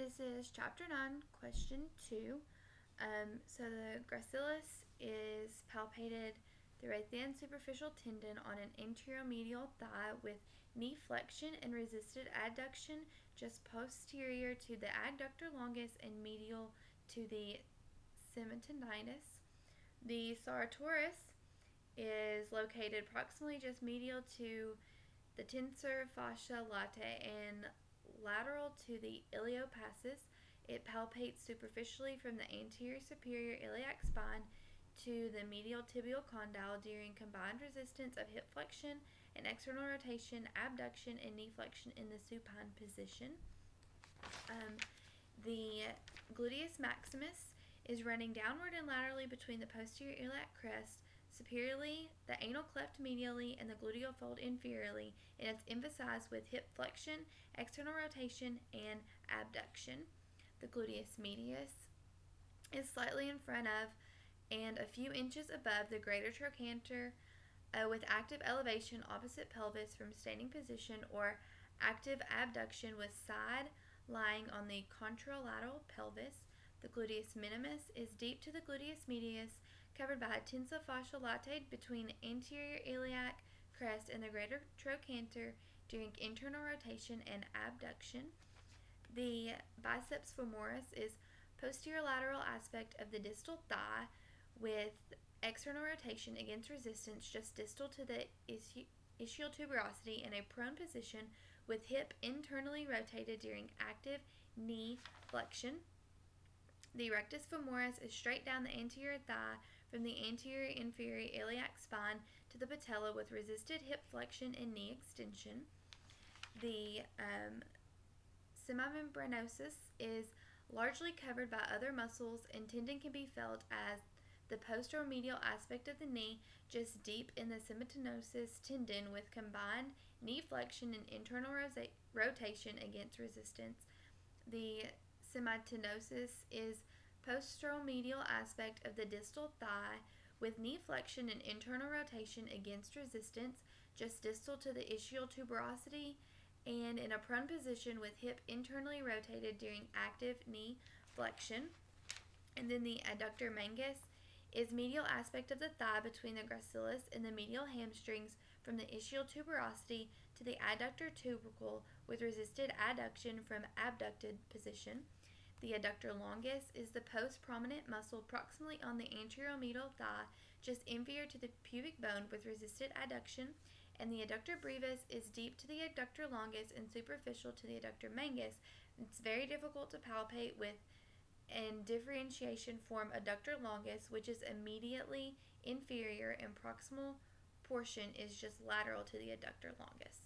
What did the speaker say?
This is Chapter 9, Question 2. So the gracilis is palpated through a thin superficial tendon on an anteromedial thigh with knee flexion and resisted adduction just posterior to the adductor longus and medial to the semitendinous. The sartorius is located proximally just medial to the tensor fascia latae and lateral to the iliopassus. It palpates superficially from the anterior superior iliac spine to the medial tibial condyle during combined resistance of hip flexion and external rotation, abduction, and knee flexion in the supine position. The gluteus maximus is running downward and laterally between the posterior iliac crest, superiorly, the anal cleft medially, and the gluteal fold inferiorly, and it's emphasized with hip flexion, external rotation, and abduction. The gluteus medius is slightly in front of and a few inches above the greater trochanter with active elevation opposite pelvis from standing position or active abduction with side lying on the contralateral pelvis. The gluteus minimus is deep to the gluteus medius, covered by a tensor fascia latae between the anterior iliac crest and the greater trochanter during internal rotation and abduction. The biceps femoris is posterior lateral aspect of the distal thigh with external rotation against resistance just distal to the ischial tuberosity in a prone position with hip internally rotated during active knee flexion. The rectus femoris is straight down the anterior thigh from the anterior inferior iliac spine to the patella with resisted hip flexion and knee extension. The semimembranosus is largely covered by other muscles, and tendon can be felt as the posteromedial aspect of the knee, just deep in the semitenosus tendon with combined knee flexion and internal rotation against resistance. The semitenosus is posteromedial aspect of the distal thigh with knee flexion and internal rotation against resistance, just distal to the ischial tuberosity and in a prone position with hip internally rotated during active knee flexion. And then the adductor mangus is medial aspect of the thigh between the gracilis and the medial hamstrings from the ischial tuberosity to the adductor tubercle with resisted adduction from abducted position. The adductor longus is the post-prominent muscle proximally on the anteromedial thigh, just inferior to the pubic bone with resisted adduction. And the adductor brevis is deep to the adductor longus and superficial to the adductor mangus. It's very difficult to palpate with and differentiation form adductor longus, which is immediately inferior, and proximal portion is just lateral to the adductor longus.